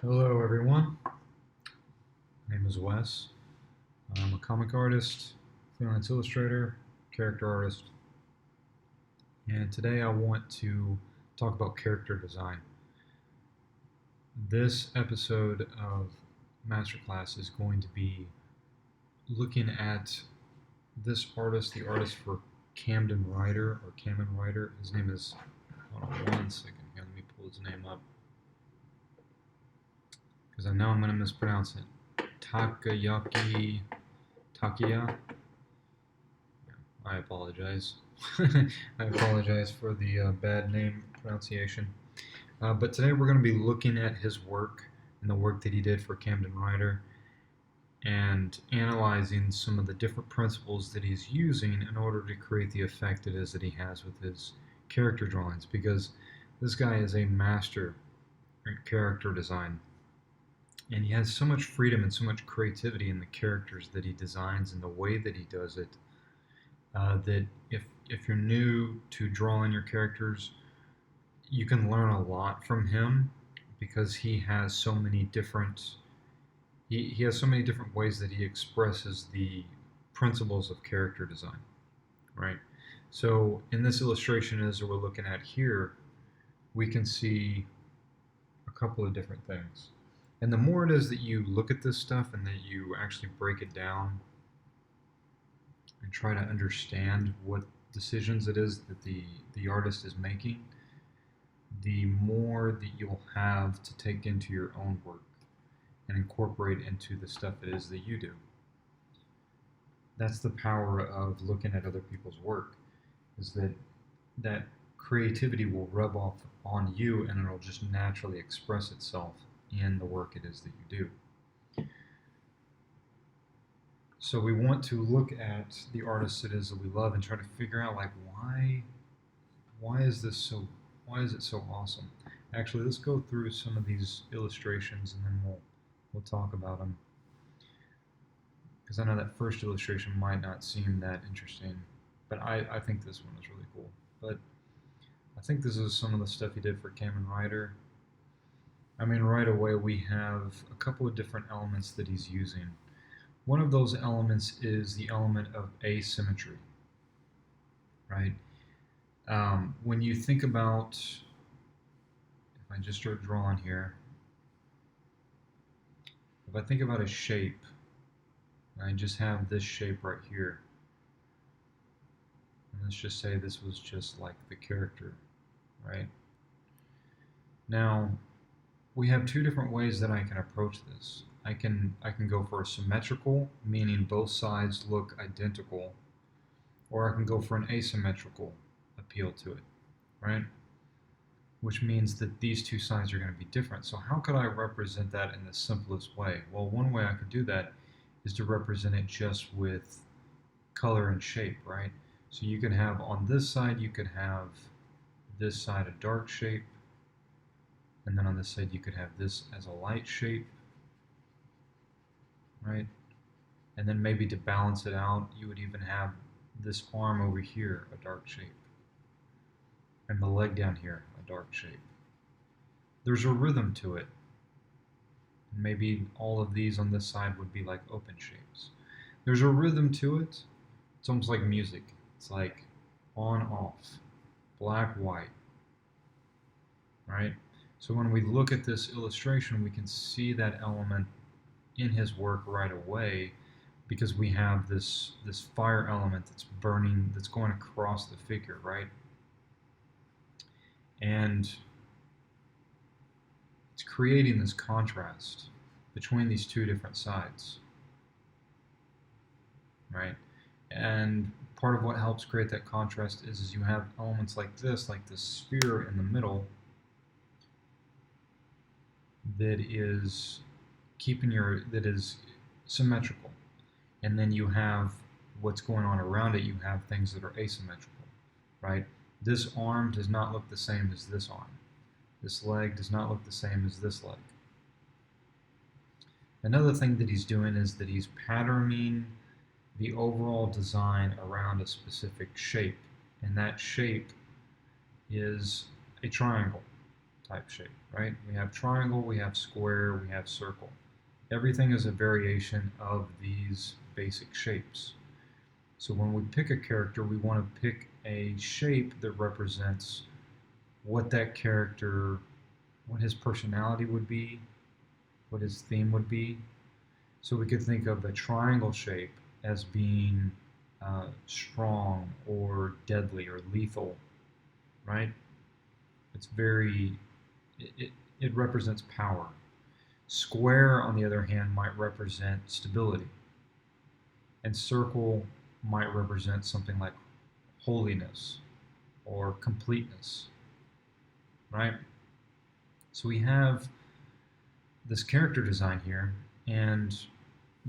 Hello, everyone. My name is Wes. I'm a comic artist, freelance illustrator, character artist, and today I want to talk about character design. This episode of Masterclass is going to be looking at this artist, the artist for Camden Ryder or Kamen Ryder. His name is, hold on one second here, let me pull his name up because I know I'm going to mispronounce it. Takayaki Takiya. I apologize. I apologize for the bad name pronunciation. But today we're going to be looking at his work and the work that he did for Camden Ryder and analyzing some of the different principles that he's using in order to create the effect it is that he has with his character drawings, because this guy is a master in character design, and he has so much freedom and so much creativity in the characters that he designs and the way that he does it, that if you're new to drawing your characters, you can learn a lot from him because he has so many different he has so many different ways that he expresses the principles of character design, right? So in this illustration as we're looking at here, we can see a couple of different things. And the more it is that you look at this stuff and that you actually break it down and try to understand what decisions it is that the artist is making, the more that you'll have to take into your own work and incorporate into the stuff it is that you do. That's the power of looking at other people's work, is that creativity will rub off on you and it'll just naturally express itself in the work it is that you do. So we want to look at the artists it is that we love and try to figure out, like, why is this so why is it so awesome? Actually, let's go through some of these illustrations and then we'll talk about them, because I know that first illustration might not seem that interesting, but I think this one is really cool. But I think this is some of the stuff he did for Kamen Rider. I mean, right away we have a couple of different elements that he's using. One of those elements is the element of asymmetry, right? When you think about, if I just start drawing here, if I think about a shape, I just have this shape right here. And let's just say this was just like the character, right? Now, we have two different ways that I can approach this. I can go for a symmetrical, meaning both sides look identical, or I can go for an asymmetrical appeal to it, right? Which means that these two sides are going to be different. So how could I represent that in the simplest way? Well, one way I could do that is to represent it just with color and shape, right? So you can have on this side, you could have this side a dark shape, and then on this side you could have this as a light shape, right? And then maybe to balance it out, you would even have this arm over here a dark shape, and the leg down here a dark shape. There's a rhythm to it. Maybe all of these on this side would be like open shapes. There's a rhythm to it. It's almost like music. It's like on, off, black, white, right? So when we look at this illustration, we can see that element in his work right away, because we have this fire element that's burning, that's going across the figure, right? And it's creating this contrast between these two different sides, right? And part of what helps create that contrast is you have elements like this sphere in the middle that is that is symmetrical, and then you have what's going on around it. You have things that are asymmetrical, right? This arm does not look the same as this arm. This leg does not look the same as this leg. Another thing that he's doing is that he's patterning the overall design around a specific shape, and that shape is a triangle type shape, right? We have triangle, we have square, we have circle. Everything is a variation of these basic shapes. So when we pick a character, we want to pick a shape that represents what that character, what his personality would be, what his theme would be. So we could think of a triangle shape as being strong or deadly or lethal, right? It's very, it represents power. Square, on the other hand, might represent stability, and circle might represent something like holiness or completeness, right? So we have this character design here, and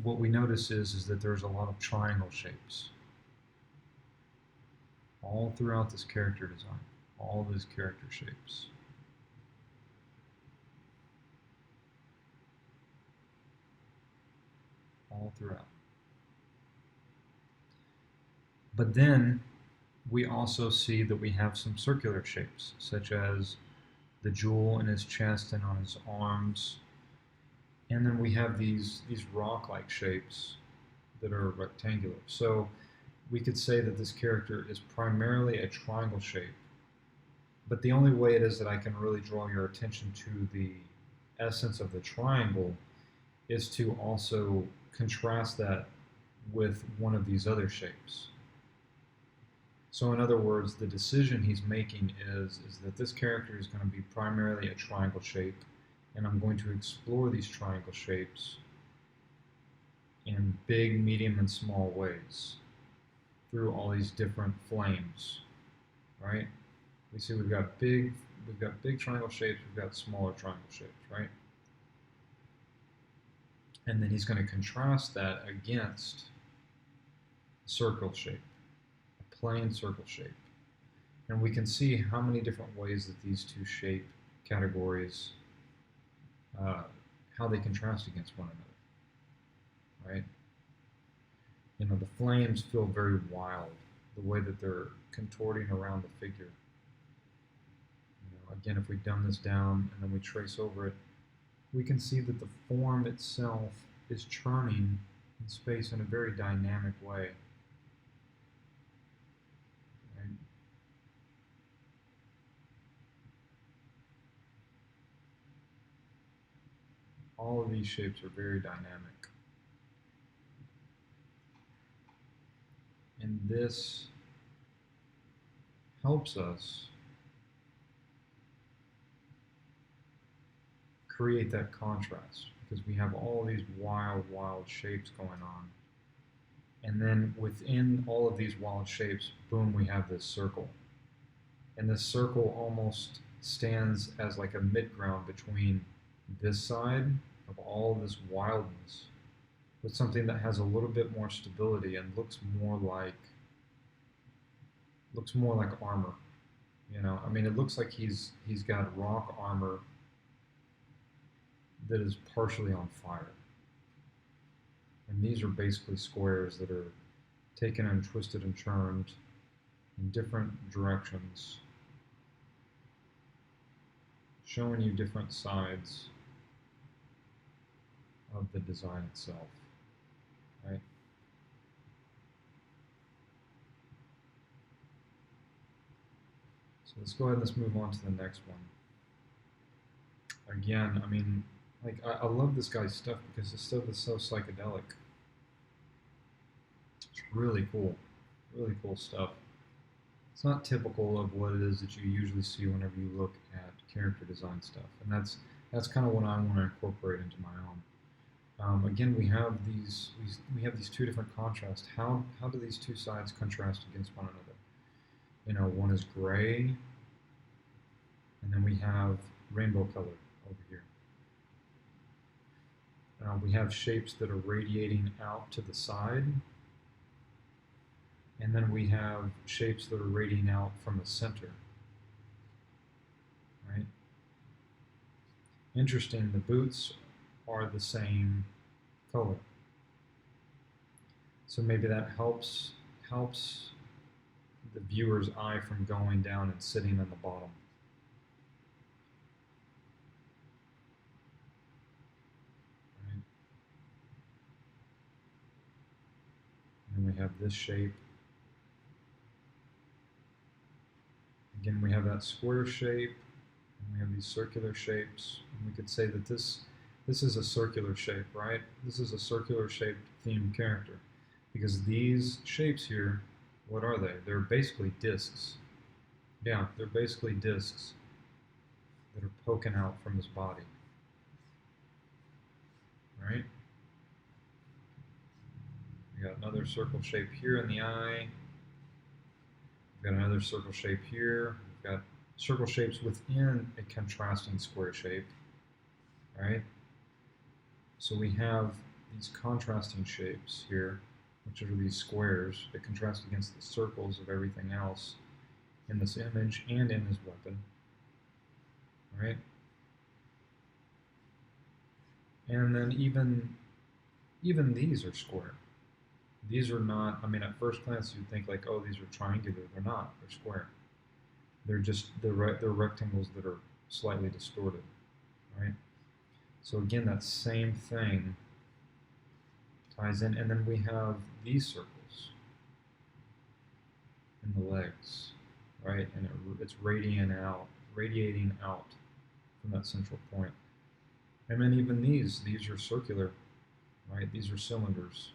what we notice is that there's a lot of triangle shapes all throughout this character design, all these character shapes. All throughout. But then we also see that we have some circular shapes, such as the jewel in his chest and on his arms. And then we have these rock-like shapes that are rectangular. So we could say that this character is primarily a triangle shape. But the only way it is that I can really draw your attention to the essence of the triangle is to also contrast that with one of these other shapes. So in other words, the decision he's making is that this character is going to be primarily a triangle shape, and I'm going to explore these triangle shapes in big, medium, and small ways through all these different flames, right? We see we've got big triangle shapes, we've got smaller triangle shapes, right? And then he's going to contrast that against a circle shape, a plain circle shape. And we can see how many different ways that these two shape categories, how they contrast against one another, right? You know, the flames feel very wild, the way that they're contorting around the figure. You know, again, if we dumb this down and then we trace over it, we can see that the form itself is churning in space in a very dynamic way. Right? All of these shapes are very dynamic. And this helps us create that contrast because we have all these wild, wild shapes going on. And then within all of these wild shapes, boom, we have this circle. And this circle almost stands as like a mid-ground between this side of all this wildness with something that has a little bit more stability and looks more like armor. You know, I mean, it looks like he's got rock armor that is partially on fire. And these are basically squares that are taken and twisted and churned in different directions, showing you different sides of the design itself, right? So let's go ahead and let's move on to the next one. Again, I mean, like, I love this guy's stuff because his stuff is so psychedelic. It's really cool stuff. It's not typical of what it is that you usually see whenever you look at character design stuff, and that's kind of what I want to incorporate into my own. Again, we have these two different contrasts. How do these two sides contrast against one another? You know, one is gray, and then we have rainbow color over here. We have shapes that are radiating out to the side, and then we have shapes that are radiating out from the center. Right? Interesting, the boots are the same color. So maybe that helps the viewer's eye from going down and sitting on the bottom. we have this shape. Again, we have that square shape, and we have these circular shapes. And we could say that this is a circular shape, right? This is a circular shaped themed character. Because these shapes here, what are they? They're basically discs. Yeah, they're basically discs that are poking out from his body. Right? We got another circle shape here in the eye. We've got another circle shape here. We've got circle shapes within a contrasting square shape. Right? So we have these contrasting shapes here, which are these squares that contrast against the circles of everything else in this image and in his weapon. Right? And then even these are square. These are not, I mean, at first glance you'd think like, oh, these are triangular. They're not. They're square. They're rectangles that are slightly distorted, right? So again, that same thing ties in, and then we have these circles in the legs, right? And it's radiating out from that central point. And then even these are circular, right? These are cylinders,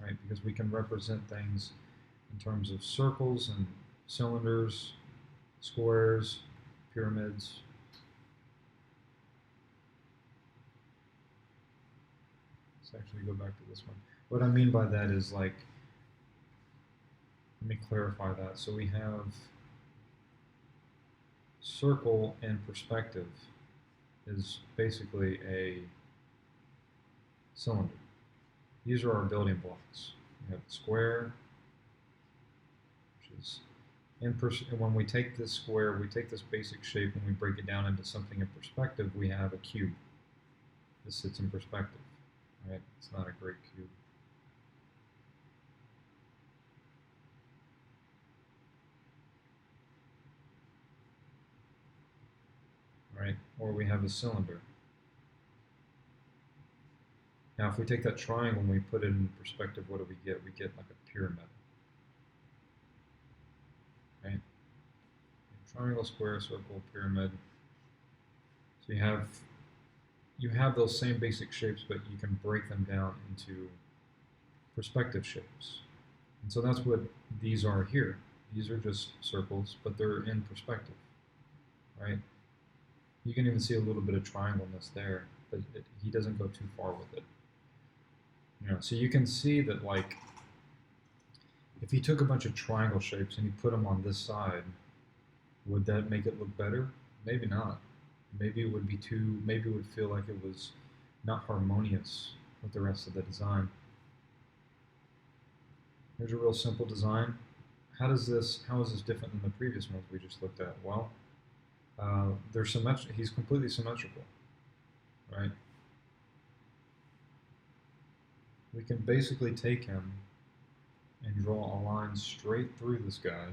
right? Because we can represent things in terms of circles and cylinders, squares, pyramids. Let's actually go back to this one. What I mean by that is like, let me clarify that. So we have circle and perspective is basically a cylinder. These are our building blocks. We have the square, which is when we take this square, we take this basic shape and we break it down into something in perspective, we have a cube. This sits in perspective, right? It's not a great cube. Right? Or we have a cylinder. Now, if we take that triangle and we put it in perspective, what do we get? We get like a pyramid. Right? Triangle, square, circle, pyramid. So you have those same basic shapes, but you can break them down into perspective shapes. And so that's what these are here. These are just circles, but they're in perspective, right? You can even see a little bit of triangleness there, but he doesn't go too far with it. You know, so you can see that, like, if he took a bunch of triangle shapes and he put them on this side, would that make it look better? Maybe not. Maybe it would be maybe it would feel like it was not harmonious with the rest of the design. Here's a real simple design. How is this different than the previous ones we just looked at? Well, they're symmetrical. He's completely symmetrical, right? We can basically take him and draw a line straight through this guy.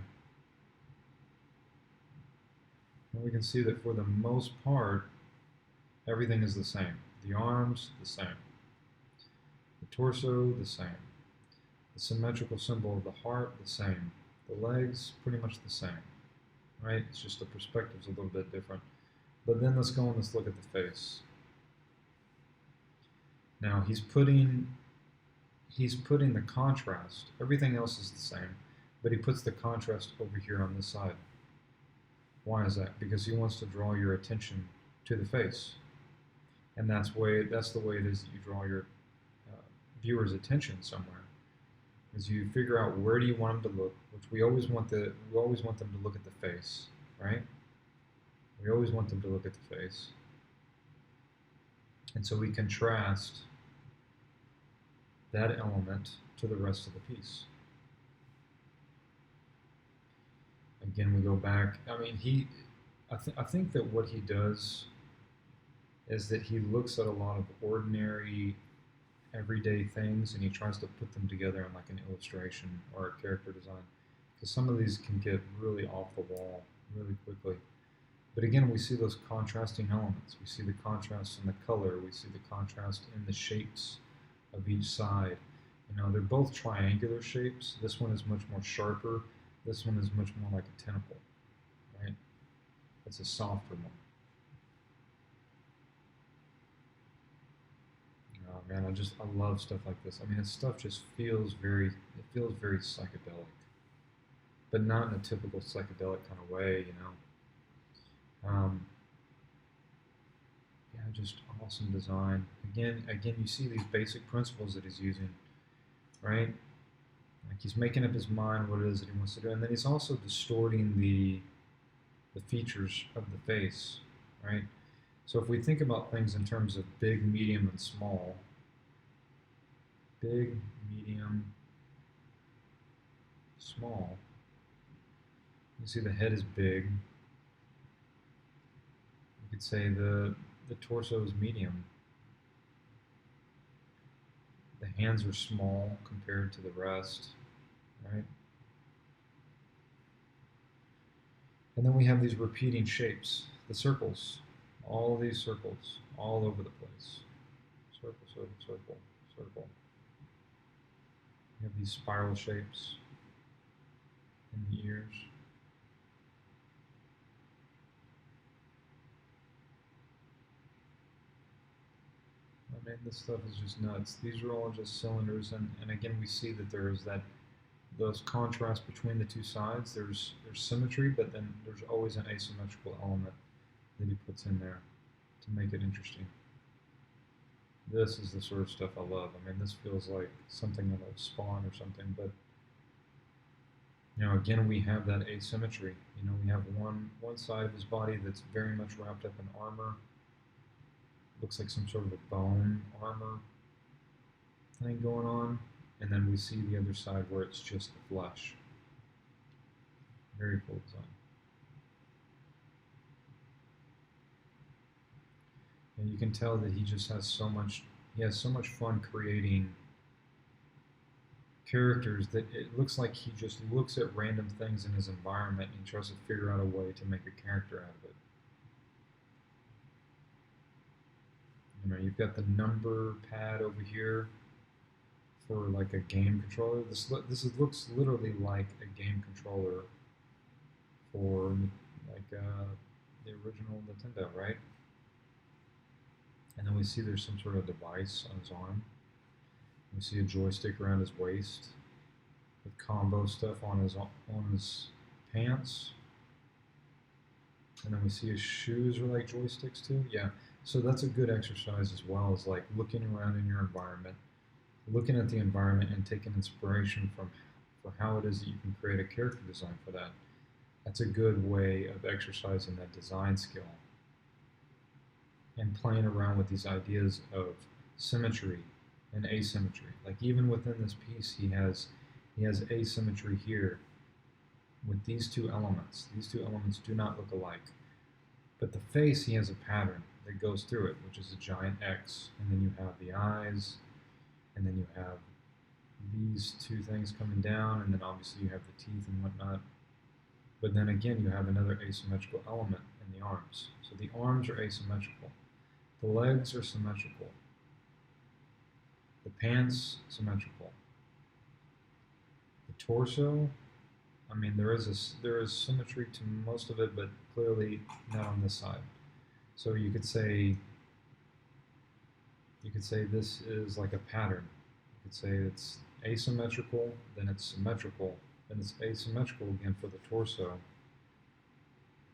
And we can see that for the most part, everything is the same. The arms, the same. The torso, the same. The symmetrical symbol of the heart, the same. The legs, pretty much the same. Right? It's just the perspective's a little bit different. But then let's go and let's look at the face. Now he's putting the contrast. Everything else is the same, but he puts the contrast over here on this side. Why is that? Because he wants to draw your attention to the face. And that's the way it is that you draw your viewer's attention somewhere. Is you figure out where do you want them to look, which we always want them to look at the face, right? We always want them to look at the face. And so we contrast that element to the rest of the piece. Again, we go back. I mean, I think that what he does is that he looks at a lot of ordinary, everyday things and he tries to put them together in like an illustration or a character design. Because some of these can get really off the wall really quickly. But again, we see those contrasting elements. We see the contrast in the color. We see the contrast in the shapes of each side. You know, they're both triangular shapes. This one is much more sharper. This one is much more like a tentacle, right? It's a softer one. Oh man, I love stuff like this. I mean, this stuff just feels very psychedelic, but not in a typical psychedelic kind of way, you know. Yeah, just awesome design. Again, you see these basic principles that he's using, right? Like he's making up his mind what it is that he wants to do, and then he's also distorting the features of the face, right? So if we think about things in terms of big, medium, and small, big, medium, small. You see the head is big. You could say the torso is medium. The hands are small compared to the rest, right? And then we have these repeating shapes, the circles, all of these circles, all over the place. Circle, circle, circle, circle. We have these spiral shapes in the ears. I mean, this stuff is just nuts. These are all just cylinders, and again, we see that there's those contrasts between the two sides. There's symmetry, but then there's always an asymmetrical element that he puts in there to make it interesting. This is the sort of stuff I love. I mean, this feels like something out of Spawn or something, but you know, again, we have that asymmetry. You know, we have one side of his body that's very much wrapped up in armor. Looks like some sort of a bone armor thing going on, and then we see the other side where it's just the flesh. Very cool design. And you can tell that he just has so much fun creating characters that it looks like he just looks at random things in his environment and tries to figure out a way to make a character out of it. You know, you've got the number pad over here for like a game controller. Looks literally like a game controller for like the original Nintendo, right? And then we see there's some sort of device on his arm. We see a joystick around his waist with combo stuff on his pants. And then we see his shoes are like joysticks too. Yeah. So that's a good exercise as well, as like looking around in your environment, looking at the environment and taking inspiration for how it is that you can create a character design for that. That's a good way of exercising that design skill and playing around with these ideas of symmetry and asymmetry. Like even within this piece, he has asymmetry here with these two elements. These two elements do not look alike. But the face, he has a pattern that goes through it, which is a giant X, and then you have the eyes, and then you have these two things coming down, and then obviously you have the teeth and whatnot. But then again, you have another asymmetrical element in the arms. So the arms are asymmetrical. The legs are symmetrical. The pants, symmetrical. The torso, I mean, there is symmetry to most of it, but clearly not on this side. So you could say this is like a pattern. You could say it's asymmetrical, then it's symmetrical, then it's asymmetrical again for the torso,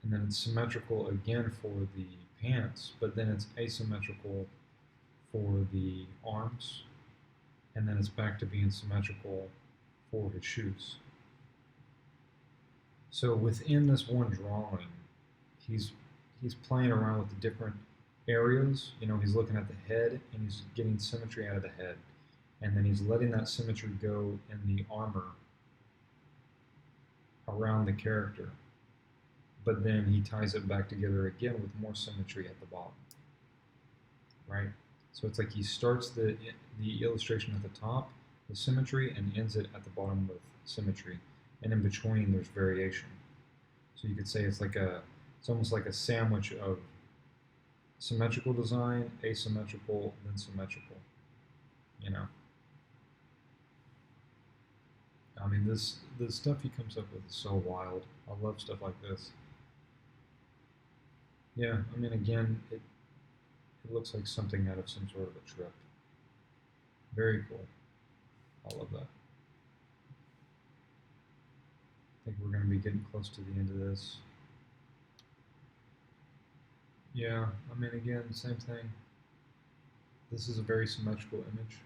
and then it's symmetrical again for the pants, but then it's asymmetrical for the arms, and then it's back to being symmetrical for his shoes. So within this one drawing, he's playing around with the different areas. You know, he's looking at the head and he's getting symmetry out of the head, and then he's letting that symmetry go in the armor around the character. But then he ties it back together again with more symmetry at the bottom, right? So it's like he starts the illustration at the top with symmetry and ends it at the bottom with symmetry, and in between there's variation. So you could say it's almost like a sandwich of symmetrical design, asymmetrical, then symmetrical. You know. I mean, the stuff he comes up with is so wild. I love stuff like this. Yeah, I mean, again, it looks like something out of some sort of a trip. Very cool. I love that. I think we're going to be getting close to the end of this. Yeah, I mean, again, same thing. This is a very symmetrical image.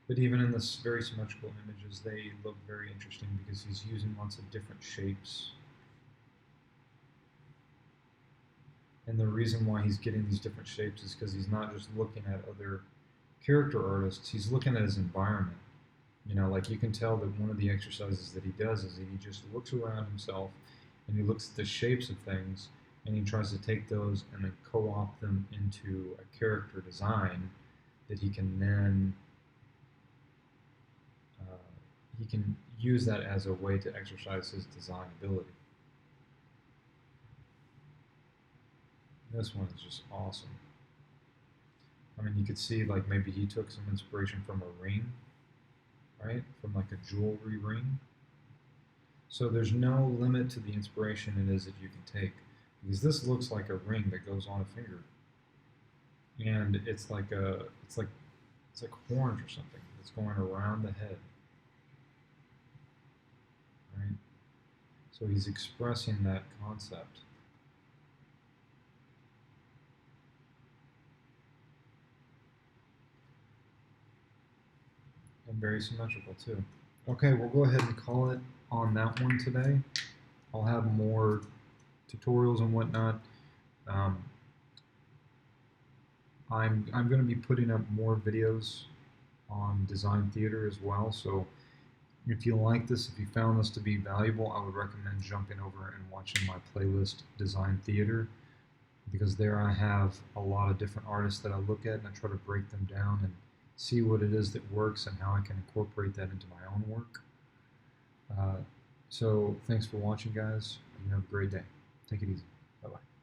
But even in this very symmetrical images, they look very interesting because he's using lots of different shapes. And the reason why he's getting these different shapes is because he's not just looking at other character artists, he's looking at his environment. You know, like you can tell that one of the exercises that he does is that he just looks around himself and he looks at the shapes of things and he tries to take those and then co-opt them into a character design that uh, he can use that as a way to exercise his design ability. This one is just awesome. I mean, you could see like maybe he took some inspiration from a ring, right? From like a jewelry ring. So there's no limit to the inspiration it is that you can take, because this looks like a ring that goes on a finger, and it's like horns or something that's going around the head, right? So he's expressing that concept, and very symmetrical too. Okay, we'll go ahead and call it on that one today. I'll have more tutorials and whatnot. Um, I'm going to be putting up more videos on design theater as well. So if you like this, if you found this to be valuable, I would recommend jumping over and watching my playlist Design Theater, because there I have a lot of different artists that I look at and I try to break them down and see what it is that works and how I can incorporate that into my own work. So thanks for watching, guys. You have a great day. Take it easy. Bye-bye.